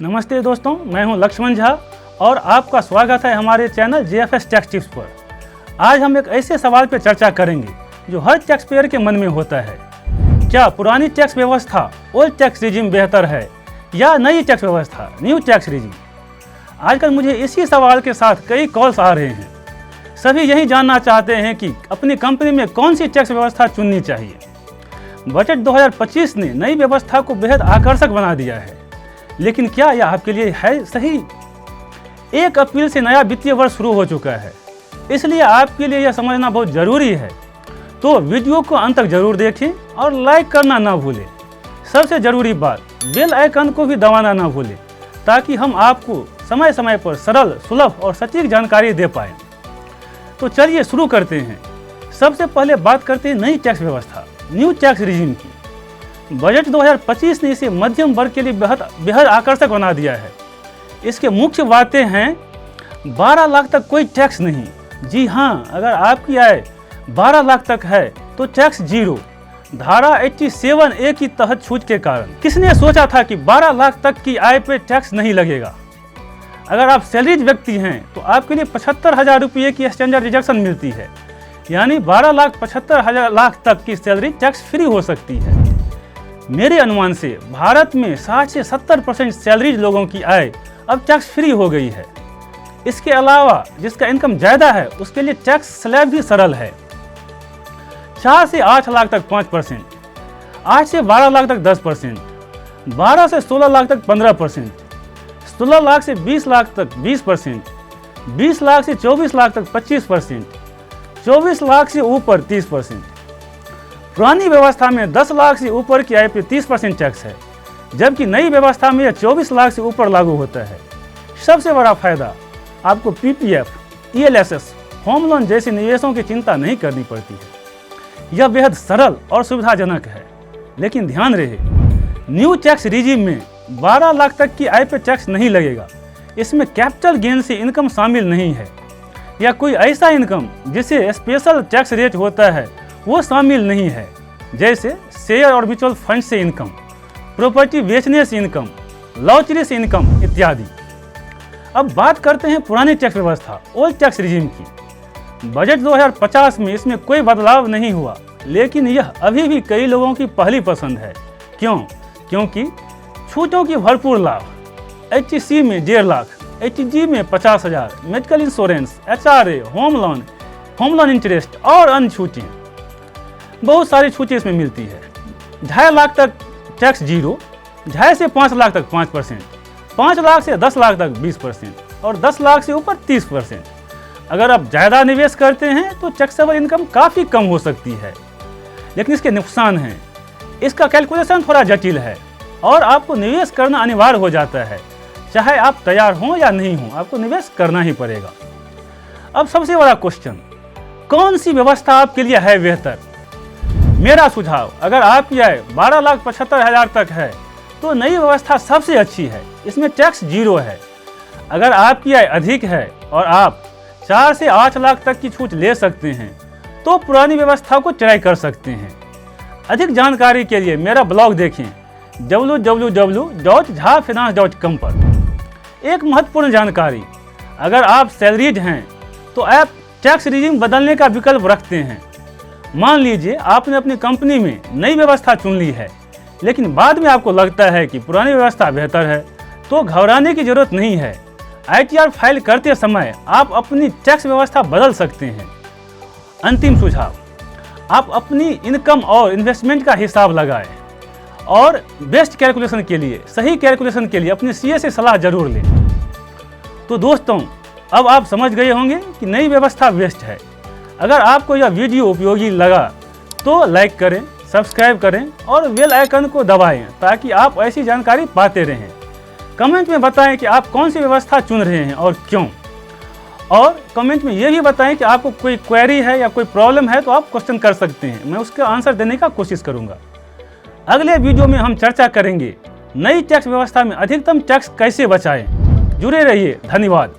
नमस्ते दोस्तों, मैं हूं लक्ष्मण झा और आपका स्वागत है हमारे चैनल JFS टैक्स टिप्स पर। आज हम एक ऐसे सवाल पर चर्चा करेंगे जो हर टैक्स पेयर के मन में होता है। क्या पुरानी टैक्स व्यवस्था ओल्ड टैक्स रिजिम बेहतर है या नई टैक्स व्यवस्था न्यू टैक्स रिजिम? आजकल मुझे इसी सवाल के साथ कई कॉल्स आ रहे हैं। सभी यही जानना चाहते हैं कि अपनी कंपनी में कौन सी टैक्स व्यवस्था चुननी चाहिए। बजट 2025 ने नई व्यवस्था को बेहद आकर्षक बना दिया है, लेकिन क्या यह आपके लिए है सही? 1 अप्रैल से नया वित्तीय वर्ष शुरू हो चुका है, इसलिए आपके लिए यह समझना बहुत ज़रूरी है। तो वीडियो को अंत तक जरूर देखें और लाइक करना ना भूलें। सबसे ज़रूरी बात, बेल आइकन को भी दबाना ना भूलें ताकि हम आपको समय समय पर सरल, सुलभ और सटीक जानकारी दे पाएँ। तो चलिए शुरू करते हैं। सबसे पहले बात करते हैं नई टैक्स व्यवस्था, न्यू टैक्स रिजिम की। बजट 2025 ने इसे मध्यम वर्ग के लिए बेहद आकर्षक बना दिया है। इसके मुख्य बातें हैं 12 लाख तक कोई टैक्स नहीं। जी हाँ, अगर आपकी आय 12 लाख तक है तो टैक्स जीरो। धारा 87A की तहत छूट के कारण किसने सोचा था कि 12 लाख तक की आय पे टैक्स नहीं लगेगा। अगर आप सैलरीड व्यक्ति हैं तो आपके लिए 75,000 रुपये की स्टैंडर्ड डिडक्शन मिलती है, यानी 12,75,000 तक की सैलरी टैक्स फ्री हो सकती है। मेरे अनुमान से भारत में 60 से 70% सैलरीड लोगों की आय अब टैक्स फ्री हो गई है। इसके अलावा जिसका इनकम ज़्यादा है उसके लिए टैक्स स्लैब भी सरल है। 4 से 8 लाख तक 5%, 8 से 12 लाख तक 10%, 12 से 16 लाख तक 15%, 16 लाख से 20 लाख तक 20%, 20 लाख से 24 लाख तक 25%, 24 लाख से ऊपर 30%। पुरानी व्यवस्था में 10 लाख से ऊपर की आय पर 30% टैक्स है, जबकि नई व्यवस्था में यह 24 लाख से ऊपर लागू होता है। सबसे बड़ा फायदा, आपको PPF, ELSS, होम लोन जैसे निवेशों की चिंता नहीं करनी पड़ती है। यह बेहद सरल और सुविधाजनक है। लेकिन ध्यान रहे, न्यू टैक्स रिजिम में 12 लाख तक की आय पर टैक्स नहीं लगेगा। इसमें कैपिटल गेन से इनकम शामिल नहीं है, या कोई ऐसा इनकम जिसे स्पेशल टैक्स रेट होता है वो शामिल नहीं है, जैसे शेयर और म्यूचुअल फंड से इनकम, प्रॉपर्टी बेचने से इनकम, लॉटरी से इनकम इत्यादि। अब बात करते हैं पुरानी टैक्स व्यवस्था ओल्ड टैक्स रिजिम की। बजट 2050 में इसमें कोई बदलाव नहीं हुआ, लेकिन यह अभी भी कई लोगों की पहली पसंद है। क्यों? क्योंकि छूटों की भरपूर लाभ, HC में 1.5 लाख, HG में 50,000, medical insurance, HRA, home loan interest और अन्य छूटें, बहुत सारी छूटें इसमें मिलती है। 2.5 लाख तक टैक्स जीरो, 2.5 से 5 लाख तक 5%, 5 लाख से 10 लाख तक 20% और 10 लाख से ऊपर 30%। अगर आप ज़्यादा निवेश करते हैं तो टैक्सेबल इनकम काफ़ी कम हो सकती है, लेकिन इसके नुकसान हैं। इसका कैलकुलेशन थोड़ा जटिल है और आपको निवेश करना अनिवार्य हो जाता है। चाहे आप तैयार हों या नहीं हों, आपको निवेश करना ही पड़ेगा। अब सबसे बड़ा क्वेश्चन, कौन सी व्यवस्था आपके लिए है बेहतर? मेरा सुझाव, अगर आपकी आय 12,75,000 तक है तो नई व्यवस्था सबसे अच्छी है। इसमें टैक्स जीरो है। अगर आपकी आय अधिक है और आप 4 से 8 लाख तक की छूट ले सकते हैं तो पुरानी व्यवस्था को ट्राई कर सकते हैं। अधिक जानकारी के लिए मेरा ब्लॉग देखें www.jhafinance.com पर। एक महत्वपूर्ण जानकारी, अगर आप सैलरीड हैं तो आप टैक्स रिजिम बदलने का विकल्प रखते हैं। मान लीजिए आपने अपनी कंपनी में नई व्यवस्था चुन ली है, लेकिन बाद में आपको लगता है कि पुरानी व्यवस्था बेहतर है, तो घबराने की जरूरत नहीं है। ITR फाइल करते समय आप अपनी टैक्स व्यवस्था बदल सकते हैं। अंतिम सुझाव, आप अपनी इनकम और इन्वेस्टमेंट का हिसाब लगाएं और बेस्ट कैलकुलेशन के लिए, सही कैलकुलेशन के लिए अपने CA से सलाह जरूर लें। तो दोस्तों, अब आप समझ गए होंगे कि नई व्यवस्था बेस्ट है। अगर आपको यह वीडियो उपयोगी लगा तो लाइक करें, सब्सक्राइब करें और बेल आइकन को दबाएं ताकि आप ऐसी जानकारी पाते रहें। कमेंट में बताएं कि आप कौन सी व्यवस्था चुन रहे हैं और क्यों। और कमेंट में यह भी बताएं कि आपको कोई क्वेरी है या कोई प्रॉब्लम है तो आप क्वेश्चन कर सकते हैं, मैं उसका आंसर देने का कोशिश करूंगा। अगले वीडियो में हम चर्चा करेंगे नई टैक्स व्यवस्था में अधिकतम टैक्स कैसे बचाएं। जुड़े रहिए। धन्यवाद।